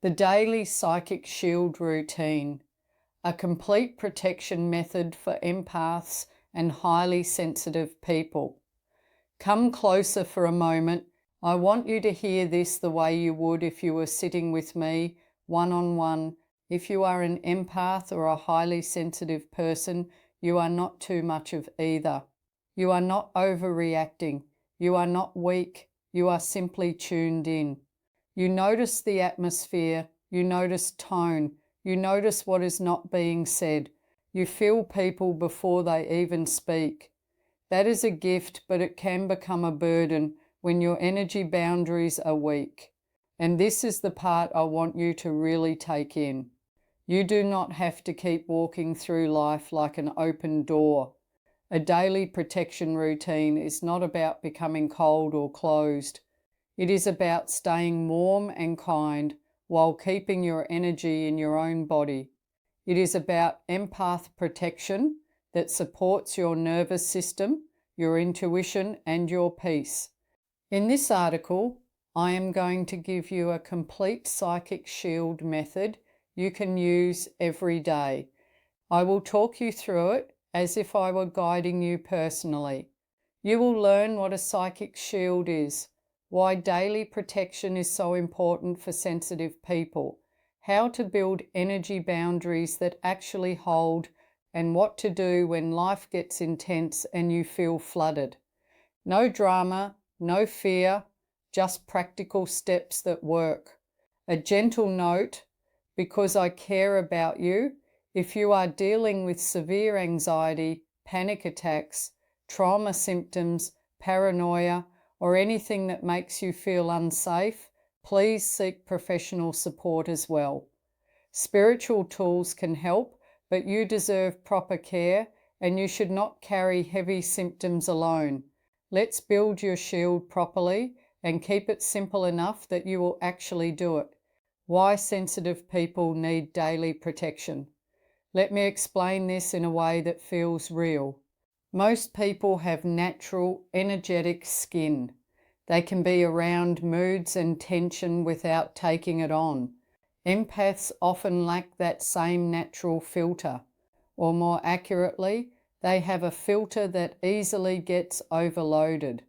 The daily psychic shield routine, a complete protection method for empaths and highly sensitive people. Come closer for a moment. I want you to hear this the way you would if you were sitting with me one-on-one. If you are an empath or a highly sensitive person, you are not too much of either. You are not overreacting. You are not weak. You are simply tuned in. You notice the atmosphere. You notice tone. You notice what is not being said. You feel people before they even speak. That is a gift, but it can become a burden when your energy boundaries are weak. And this is the part I want you to really take in. You do not have to keep walking through life like an open door. A daily protection routine is not about becoming cold or closed. It is about staying warm and kind while keeping your energy in your own body. It is about empath protection that supports your nervous system, your intuition, and your peace. In this article, I am going to give you a complete psychic shield method you can use every day. I will talk you through it as if I were guiding you personally. You will learn what a psychic shield is, why daily protection is so important for sensitive people, how to build energy boundaries that actually hold, and what to do when life gets intense and you feel flooded. No drama, no fear, just practical steps that work. A gentle note, because I care about you, if you are dealing with severe anxiety, panic attacks, trauma symptoms, paranoia, or anything that makes you feel unsafe, please seek professional support as well. Spiritual tools can help, but you deserve proper care and you should not carry heavy symptoms alone. Let's build your shield properly and keep it simple enough that you will actually do it. Why sensitive people need daily protection. Let me explain this in a way that feels real. Most people have natural, energetic skin. They can be around moods and tension without taking it on. Empaths often lack that same natural filter, or more accurately, they have a filter that easily gets overloaded.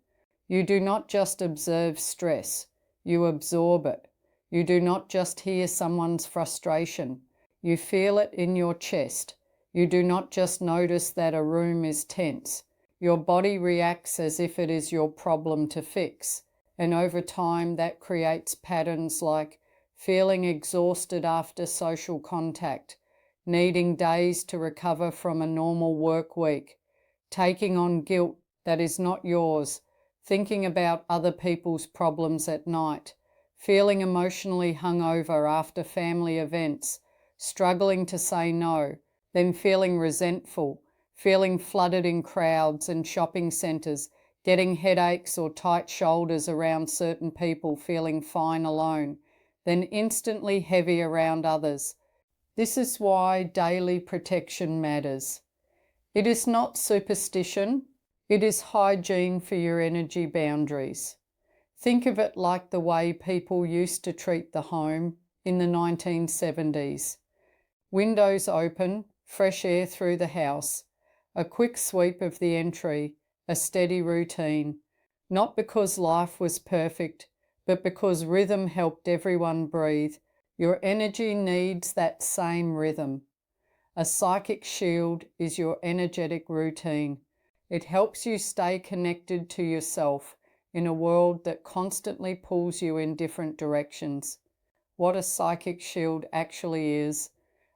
You do not just observe stress, you absorb it. You do not just hear someone's frustration, you feel it in your chest. You do not just notice that a room is tense. Your body reacts as if it is your problem to fix. And over time, that creates patterns like feeling exhausted after social contact, needing days to recover from a normal work week, taking on guilt that is not yours, thinking about other people's problems at night, feeling emotionally hungover after family events, struggling to say no, then feeling resentful, feeling flooded in crowds and shopping centres, getting headaches or tight shoulders around certain people, feeling fine alone, then instantly heavy around others. This is why daily protection matters. It is not superstition, it is hygiene for your energy boundaries. Think of it like the way people used to treat the home in the 1970s. Windows open, fresh air through the house, a quick sweep of the entry, a steady routine, not because life was perfect, but because rhythm helped everyone breathe. Your energy needs that same rhythm. A psychic shield is your energetic routine. It helps you stay connected to yourself in a world that constantly pulls you in different directions. What a psychic shield actually is.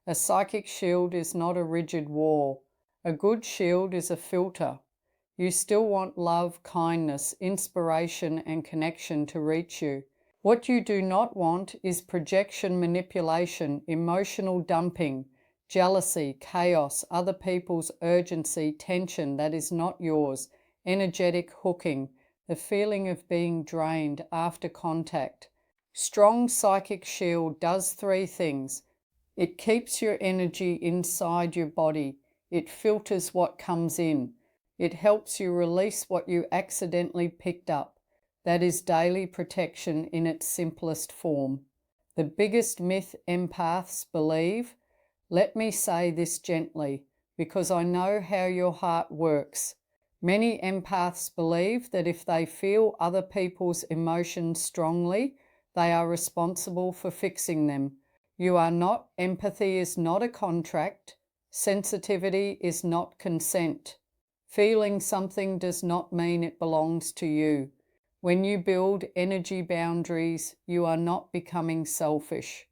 A psychic shield is not a rigid wall. A good shield is a filter. You still want love, kindness, inspiration, and connection to reach you. What you do not want is projection, manipulation, emotional dumping, jealousy, chaos, other people's urgency, tension that is not yours, energetic hooking, the feeling of being drained after contact. Strong psychic shield does three things. It keeps your energy inside your body. It filters what comes in. It helps you release what you accidentally picked up. That is daily protection in its simplest form. The biggest myth empaths believe, let me say this gently, because I know how your heart works. Many empaths believe that if they feel other people's emotions strongly, they are responsible for fixing them. You are not. Empathy is not a contract. Sensitivity is not consent. Feeling something does not mean it belongs to you. When you build energy boundaries, you are not becoming selfish.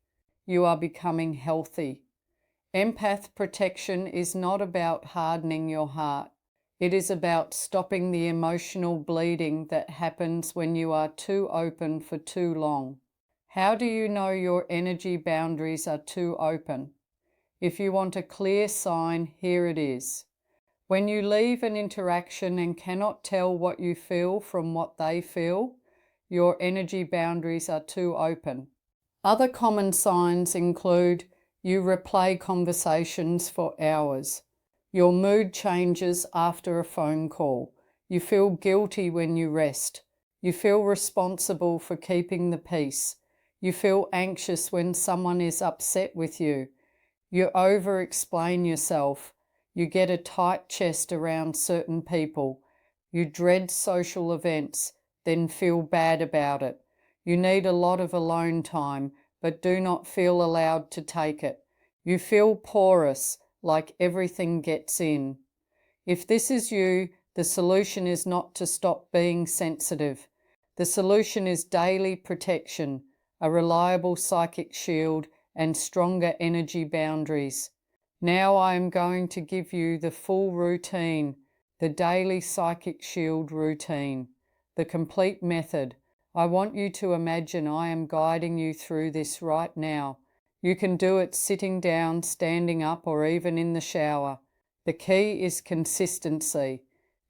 You are becoming healthy. Empath protection is not about hardening your heart. It is about stopping the emotional bleeding that happens when you are too open for too long. How do you know your energy boundaries are too open? If you want a clear sign, here it is. When you leave an interaction and cannot tell what you feel from what they feel, your energy boundaries are too open. Other common signs include you replay conversations for hours. Your mood changes after a phone call. You feel guilty when you rest. You feel responsible for keeping the peace. You feel anxious when someone is upset with you. You over-explain yourself. You get a tight chest around certain people. You dread social events, then feel bad about it. You need a lot of alone time, but do not feel allowed to take it. You feel porous, like everything gets in. If this is you, the solution is not to stop being sensitive. The solution is daily protection, a reliable psychic shield, and stronger energy boundaries. Now I am going to give you the full routine, the daily psychic shield routine, the complete method. I want you to imagine I am guiding you through this right now. You can do it sitting down, standing up, or even in the shower. The key is consistency.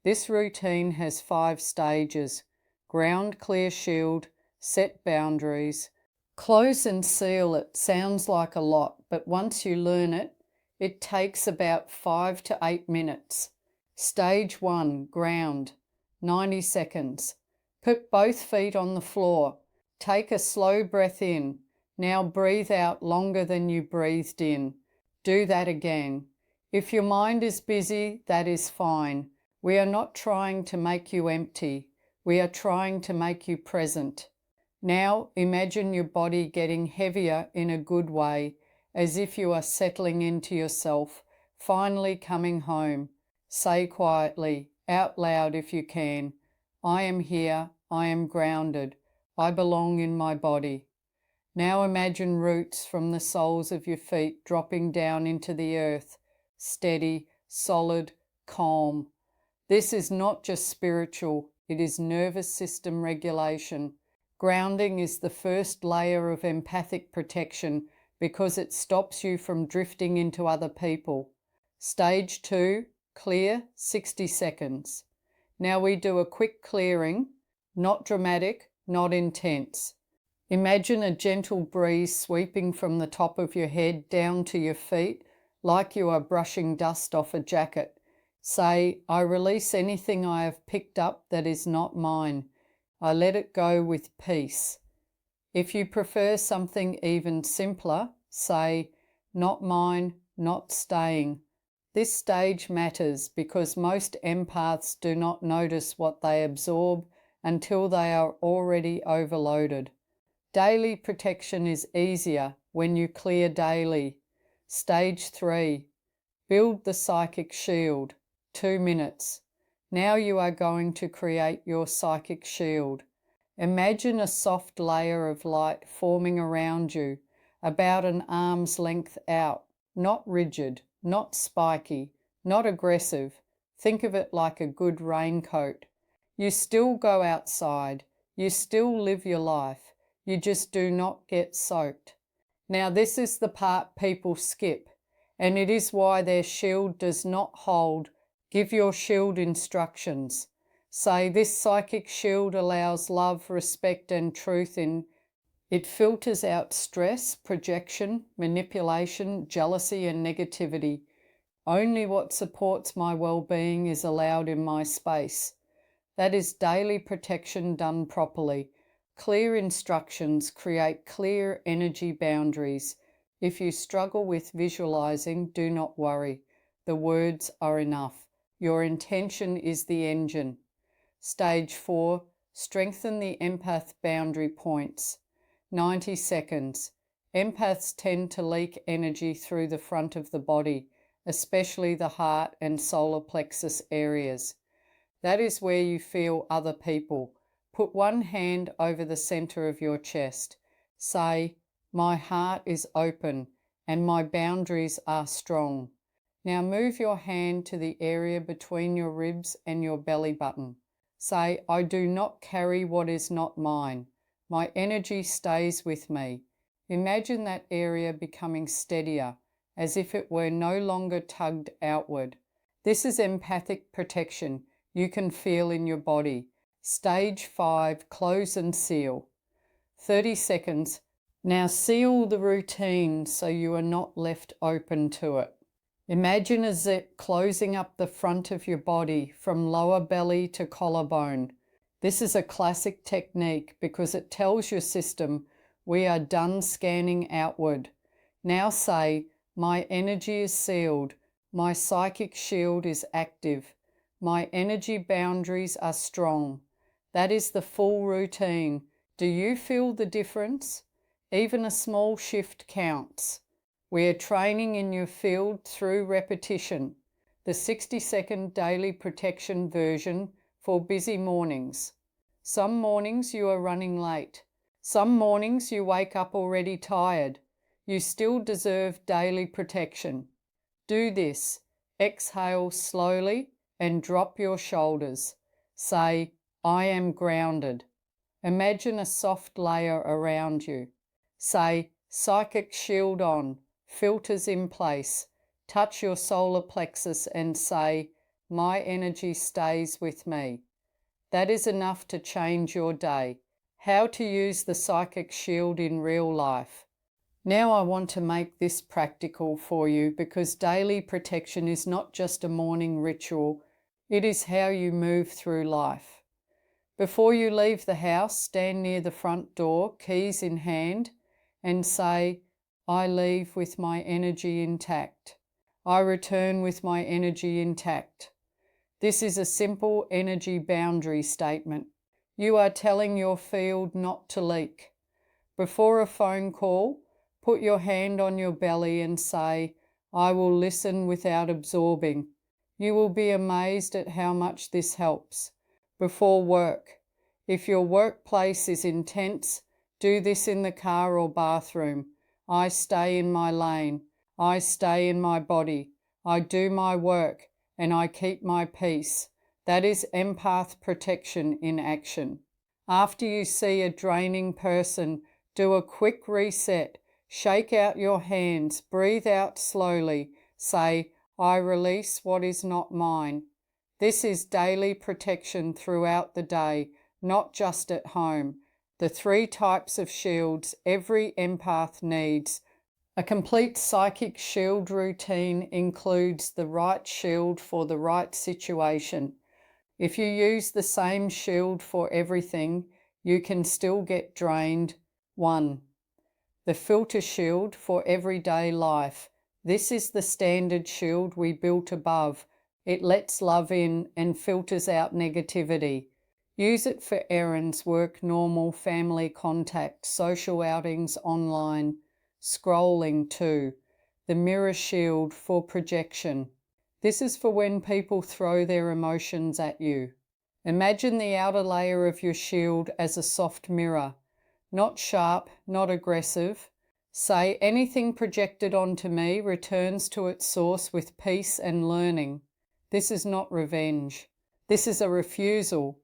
This routine has 5 stages: ground, clear shield, set boundaries, close and seal. It sounds like a lot, but once you learn it, it takes about 5 to 8 minutes. Stage 1, ground, 90 seconds. Put both feet on the floor. Take a slow breath in. Now breathe out longer than you breathed in. Do that again. If your mind is busy, that is fine. We are not trying to make you empty. We are trying to make you present. Now imagine your body getting heavier in a good way, as if you are settling into yourself, finally coming home. Say quietly, out loud if you can, I am here, I am grounded, I belong in my body. Now imagine roots from the soles of your feet dropping down into the earth, steady, solid, calm. This is not just spiritual, it is nervous system regulation. Grounding is the first layer of empathic protection because it stops you from drifting into other people. Stage 2, clear, 60 seconds. Now we do a quick clearing, not dramatic, not intense. Imagine a gentle breeze sweeping from the top of your head down to your feet, like you are brushing dust off a jacket. Say, I release anything I have picked up that is not mine. I let it go with peace. If you prefer something even simpler, say, not mine, not staying. This stage matters because most empaths do not notice what they absorb until they are already overloaded. Daily protection is easier when you clear daily. Stage 3, build the psychic shield, 2 minutes. Now you are going to create your psychic shield. Imagine a soft layer of light forming around you, about an arm's length out, not rigid, not spiky, not aggressive. Think of it like a good raincoat. You still go outside, you still live your life, you just do not get soaked. Now this is the part people skip, and it is why their shield does not hold. Give your shield instructions. Say, this psychic shield allows love, respect, and truth in. It filters out stress, projection, manipulation, jealousy, and negativity. Only what supports my well-being is allowed in my space. That is daily protection done properly. Clear instructions create clear energy boundaries. If you struggle with visualizing, do not worry. The words are enough. Your intention is the engine. Stage 4. Strengthen the empath boundary points. 90 seconds. Empaths tend to leak energy through the front of the body, especially the heart and solar plexus areas. That is where you feel other people. Put one hand over the center of your chest. Say, "My heart is open and my boundaries are strong." Now move your hand to the area between your ribs and your belly button. Say, "I do not carry what is not mine. My energy stays with me." Imagine that area becoming steadier, as if it were no longer tugged outward. This is empathic protection you can feel in your body. Stage 5, close and seal. 30 seconds. Now seal the routine so you are not left open to it. Imagine a zip closing up the front of your body from lower belly to collarbone. This is a classic technique because it tells your system, "We are done scanning outward." Now say, "My energy is sealed. My psychic shield is active. My energy boundaries are strong." That is the full routine. Do you feel the difference? Even a small shift counts. We are training in your field through repetition. The 60-second daily protection version for busy mornings. Some mornings you are running late. Some mornings you wake up already tired. You still deserve daily protection. Do this. Exhale slowly and drop your shoulders. Say, "I am grounded." Imagine a soft layer around you. Say, "Psychic shield on, filters in place." Touch your solar plexus and say, "My energy stays with me." That is enough to change your day. How to use the psychic shield in real life. Now I want to make this practical for you because daily protection is not just a morning ritual, it is how you move through life. Before you leave the house, stand near the front door, keys in hand, and say, "I leave with my energy intact. I return with my energy intact." This is a simple energy boundary statement. You are telling your field not to leak. Before a phone call, put your hand on your belly and say, "I will listen without absorbing." You will be amazed at how much this helps. Before work, if your workplace is intense, do this in the car or bathroom. "I stay in my lane. I stay in my body. I do my work and I keep my peace." That is empath protection in action. After you see a draining person, do a quick reset. Shake out your hands, breathe out slowly. Say, "I release what is not mine." This is daily protection throughout the day, not just at home. The 3 types of shields every empath needs. A complete psychic shield routine includes the right shield for the right situation. If you use the same shield for everything, you can still get drained. 1. The filter shield for everyday life. This is the standard shield we built above. It lets love in and filters out negativity. Use it for errands, work, normal, family contact, social outings, online, scrolling too. The mirror shield for projection. This is for when people throw their emotions at you. Imagine the outer layer of your shield as a soft mirror. Not sharp, not aggressive. Say, "Anything projected onto me returns to its source with peace and learning." This is not revenge. This is a refusal.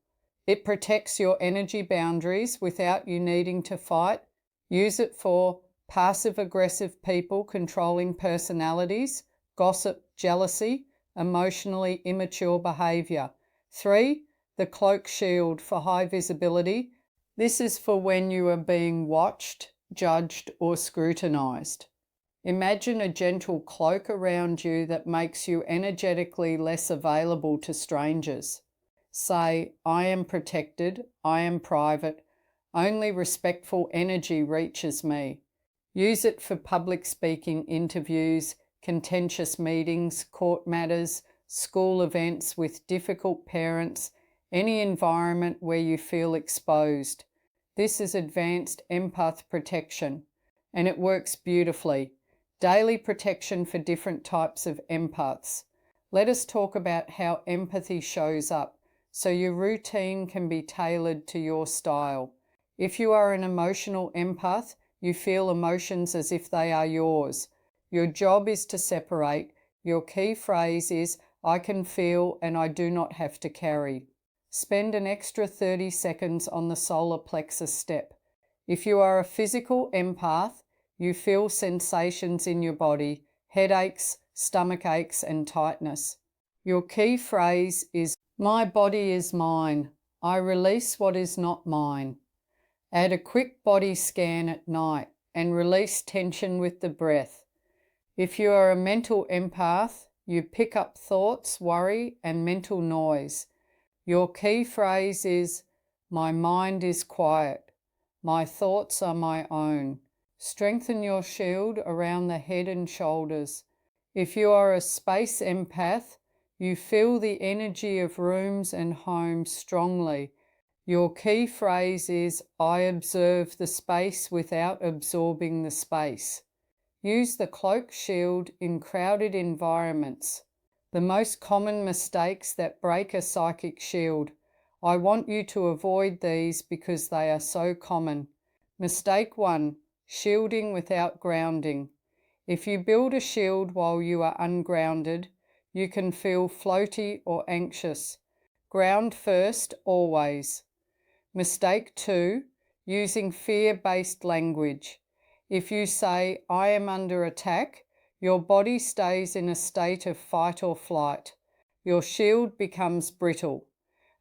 It protects your energy boundaries without you needing to fight. Use it for passive-aggressive people controlling personalities, gossip, jealousy, emotionally immature behavior. 3. The cloak shield for high visibility. This is for when you are being watched, judged, or scrutinized. Imagine a gentle cloak around you that makes you energetically less available to strangers. Say, "I am protected, I am private, Only respectful energy reaches me. Use it for public speaking interviews, contentious meetings, court matters, school events with difficult parents, any environment where you feel exposed. This is advanced empath protection, and it works beautifully. Daily protection for different types of empaths. Let us talk about how empathy shows up so your routine can be tailored to your style. If you are an emotional empath, you feel emotions as if they are yours. Your job is to separate. Your key phrase is, I can feel and I do not have to carry. Spend an extra 30 seconds on the solar plexus step. If you are a physical empath, you feel sensations in your body, headaches, stomach aches, and tightness. Your key phrase is, my body is mine. I release what is not mine. Add a quick body scan at night and release tension with the breath. If you are a mental empath, you pick up thoughts, worry, and mental noise. Your key phrase is, my mind is quiet. My thoughts are my own. Strengthen your shield around the head and shoulders. If you are a space empath, you feel the energy of rooms and homes strongly. Your key phrase is, I observe the space without absorbing the space. Use the cloak shield in crowded environments. The most common mistakes that break a psychic shield. I want you to avoid these because they are so common. Mistake 1, shielding without grounding. If you build a shield while you are ungrounded, you can feel floaty or anxious. Ground first, always. Mistake 2, using fear-based language. If you say, I am under attack, your body stays in a state of fight or flight. Your shield becomes brittle.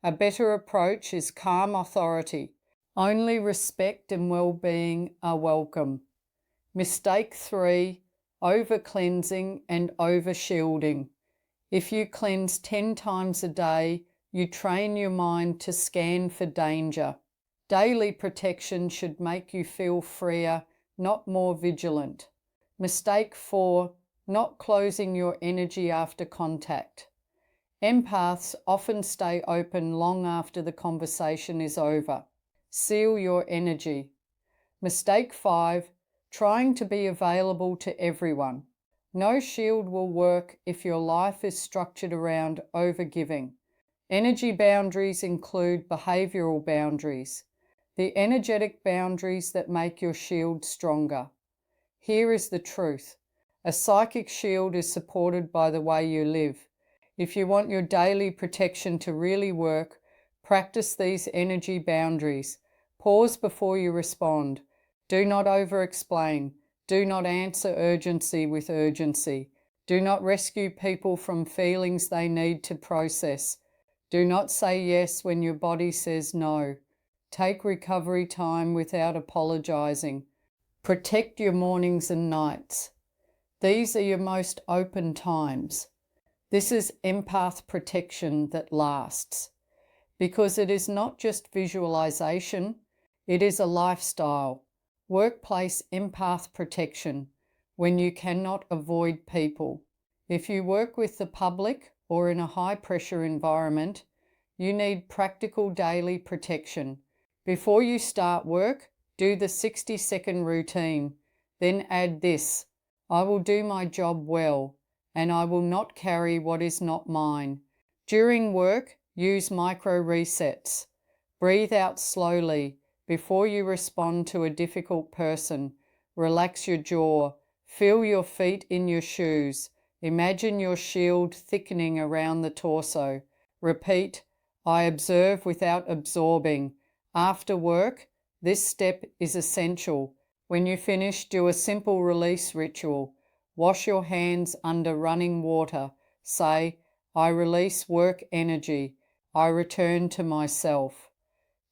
A better approach is calm authority. Only respect and well-being are welcome. Mistake 3, over-cleansing and over-shielding. If you cleanse 10 times a day, you train your mind to scan for danger. Daily protection should make you feel freer, not more vigilant. Mistake 4, not closing your energy after contact. Empaths often stay open long after the conversation is over. Seal your energy. Mistake 5, trying to be available to everyone. No shield will work if your life is structured around overgiving. Energy boundaries include behavioral boundaries, the energetic boundaries that make your shield stronger. Here is the truth. A psychic shield is supported by the way you live. If you want your daily protection to really work, practice these energy boundaries. Pause before you respond. Do not over-explain. Do not answer urgency with urgency. Do not rescue people from feelings they need to process. Do not say yes when your body says no. Take recovery time without apologizing. Protect your mornings and nights. These are your most open times. This is empath protection that lasts, because it is not just visualization, it is a lifestyle. Workplace empath protection, when you cannot avoid people. If you work with the public or in a high-pressure environment, you need practical daily protection. Before you start work, do the 60-second routine. Then add this, I will do my job well, and I will not carry what is not mine. During work, use micro resets. Breathe out slowly before you respond to a difficult person. Relax your jaw. Feel your feet in your shoes. Imagine your shield thickening around the torso. Repeat, I observe without absorbing. After work, this step is essential. When you finish, do a simple release ritual. Wash your hands under running water. Say, I release work energy. I return to myself.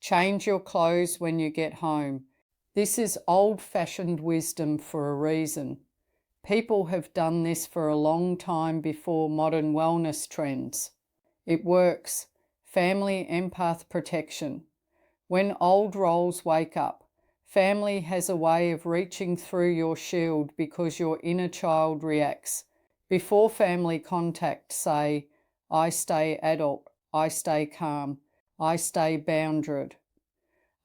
Change your clothes when you get home. This is old-fashioned wisdom for a reason. People have done this for a long time before modern wellness trends. It works. Family empath protection. When old roles wake up, family has a way of reaching through your shield because your inner child reacts. Before family contact, say, I stay adult, I stay calm, I stay boundaried.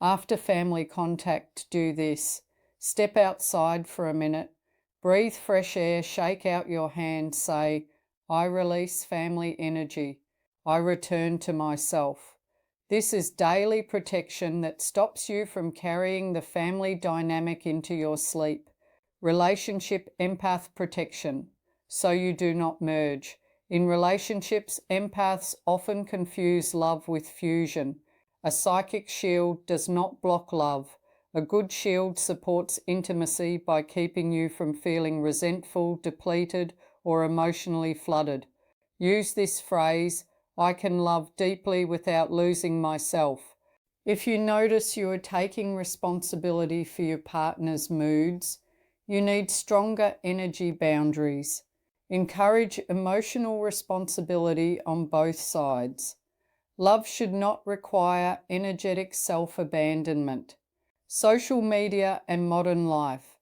After family contact, do this. Step outside for a minute, breathe fresh air, shake out your hand, say, I release family energy, I return to myself. This is daily protection that stops you from carrying the family dynamic into your sleep. Relationship empath protection, so you do not merge. In relationships, empaths often confuse love with fusion. A psychic shield does not block love. A good shield supports intimacy by keeping you from feeling resentful, depleted, or emotionally flooded. Use this phrase, I can love deeply without losing myself. If you notice you are taking responsibility for your partner's moods, you need stronger energy boundaries. Encourage emotional responsibility on both sides. Love should not require energetic self-abandonment. Social media and modern life,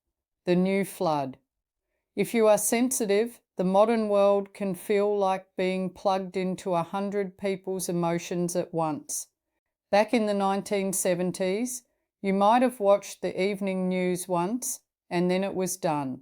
the new flood. If you are sensitive, the modern world can feel like being plugged into 100 people's emotions at once. Back in the 1970s, you might have watched the evening news once and then it was done.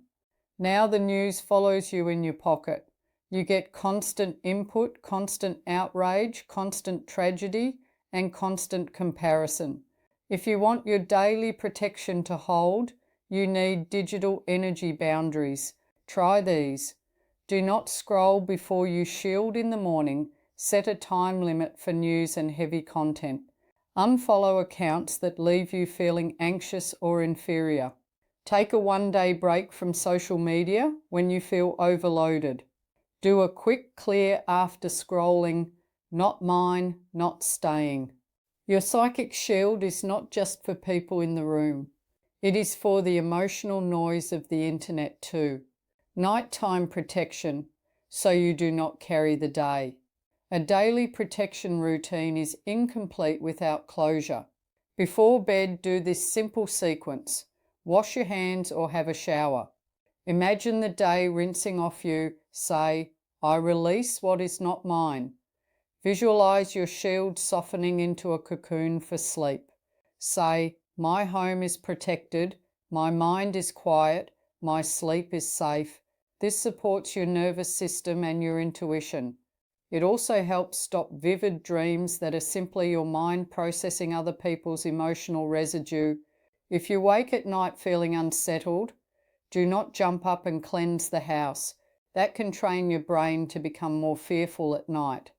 Now the news follows you in your pocket. You get constant input, constant outrage, constant tragedy, and constant comparison. If you want your daily protection to hold, you need digital energy boundaries. Try these. Do not scroll before you shield in the morning. Set a time limit for news and heavy content. Unfollow accounts that leave you feeling anxious or inferior. Take a one-day break from social media when you feel overloaded. Do a quick clear after scrolling, not mine, not staying. Your psychic shield is not just for people in the room. It is for the emotional noise of the internet too. Nighttime protection, so you do not carry the day. A daily protection routine is incomplete without closure. Before bed, do this simple sequence. Wash your hands or have a shower. Imagine the day rinsing off you. Say, I release what is not mine. Visualize your shield softening into a cocoon for sleep. Say, my home is protected, my mind is quiet, my sleep is safe. This supports your nervous system and your intuition. It also helps stop vivid dreams that are simply your mind processing other people's emotional residue. If you wake at night feeling unsettled, do not jump up and cleanse the house. That can train your brain to become more fearful at night.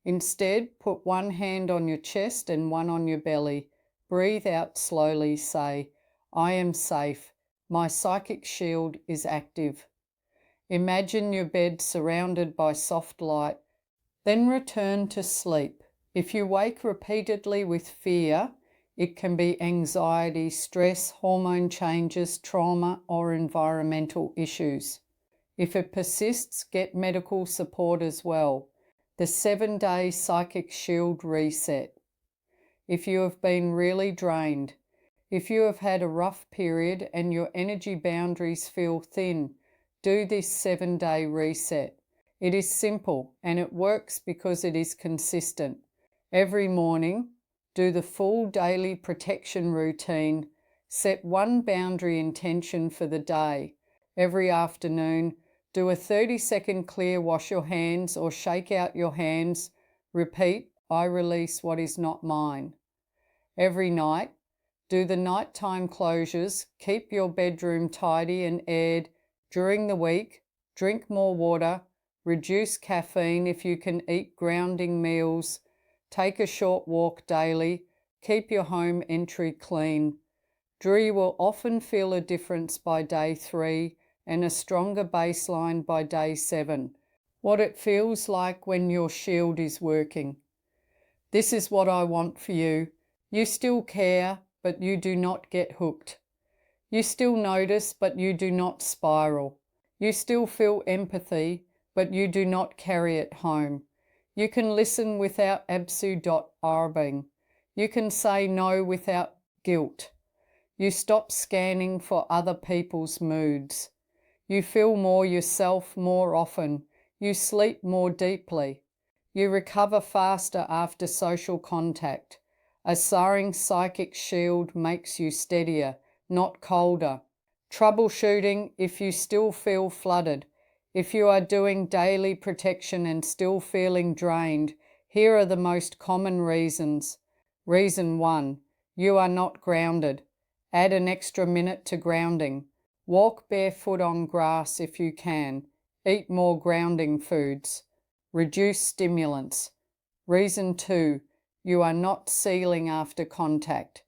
Instead, put one hand on your chest and one on your belly. Breathe out slowly. Say, I am safe. My psychic shield is active. Imagine your bed surrounded by soft light. Then return to sleep. If you wake repeatedly with fear, it can be anxiety, stress, hormone changes, trauma, or environmental issues. If it persists, get medical support as well. The 7-day psychic shield reset. If you have been really drained, if you have had a rough period and your energy boundaries feel thin, do this 7-day reset. It is simple and it works because it is consistent. Every morning, do the full daily protection routine. Set one boundary intention for the day. Every afternoon, do a 30-second clear wash your hands or shake out your hands. Repeat, I release what is not mine. Every night, do the nighttime closures. Keep your bedroom tidy and aired. During the week, drink more water. Reduce caffeine if you can eat grounding meals. Take a short walk daily. Keep your home entry clean. Dree will often feel a difference by day 3 and a stronger baseline by day 7. What it feels like when your shield is working. This is what I want for you. You still care, but you do not get hooked. You still notice, but you do not spiral. You still feel empathy, but you do not carry it home. You can listen without absolute arbing. You can say no without guilt. You stop scanning for other people's moods. You feel more yourself more often. You sleep more deeply. You recover faster after social contact. A sighing psychic shield makes you steadier, not colder. Troubleshooting if you still feel flooded. If you are doing daily protection and still feeling drained, here are the most common reasons. Reason 1, you are not grounded. Add an extra minute to grounding. Walk barefoot on grass if you can. Eat more grounding foods. Reduce stimulants. Reason 2, you are not sealing after contact.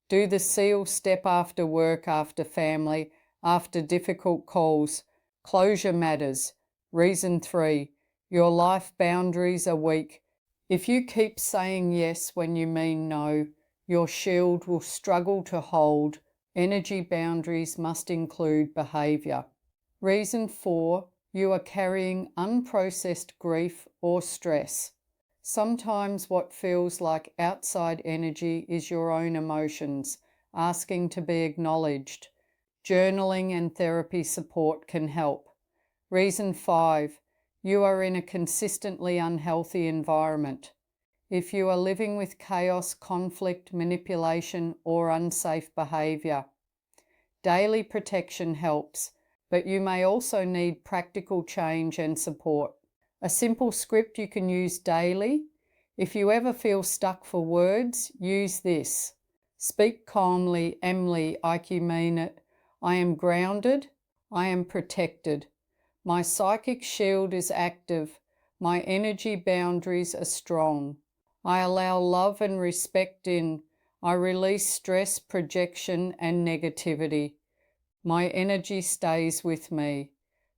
Do the seal step after work, after family, after difficult calls. Closure matters. Reason 3, your life boundaries are weak. If you keep saying yes when you mean no, your shield will struggle to hold. Energy boundaries must include behaviour. Reason 4, you are carrying unprocessed grief or stress. Sometimes what feels like outside energy is your own emotions, asking to be acknowledged. Journaling and therapy support can help. Reason 5, you are in a consistently unhealthy environment. If you are living with chaos, conflict, manipulation, or unsafe behaviour, daily protection helps, but you may also need practical change and support. A simple script you can use daily. If you ever feel stuck for words, use this. Speak calmly, Emily, like you mean it. I am grounded. I am protected. My psychic shield is active. My energy boundaries are strong. I allow love and respect in. I release stress, projection, and negativity. My energy stays with me.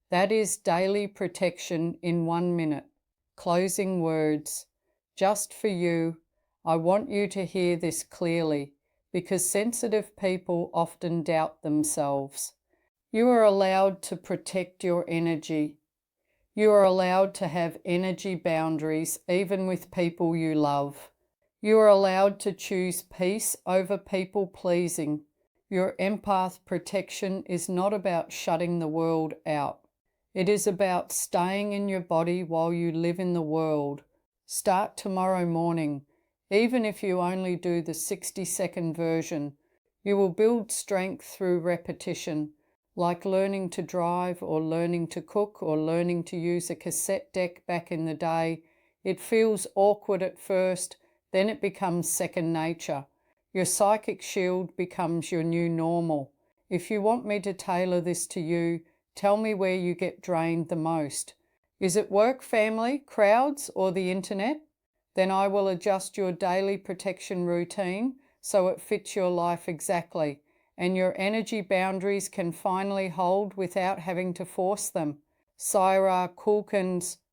That is daily protection in 1 minute. Closing words. Just for you, I want you to hear this clearly, because sensitive people often doubt themselves. You are allowed to protect your energy. You are allowed to have energy boundaries even with people you love. You are allowed to choose peace over people pleasing. Your empath protection is not about shutting the world out. It is about staying in your body while you live in the world. Start tomorrow morning. Even if you only do the 60-second version, you will build strength through repetition, like learning to drive or learning to cook or learning to use a cassette deck back in the day. It feels awkward at first, then it becomes second nature. Your psychic shield becomes your new normal. If you want me to tailor this to you, tell me where you get drained the most. Is it work, family, crowds, or the internet? Then I will adjust your daily protection routine so it fits your life exactly, and your energy boundaries can finally hold without having to force them. Saira Kulkins,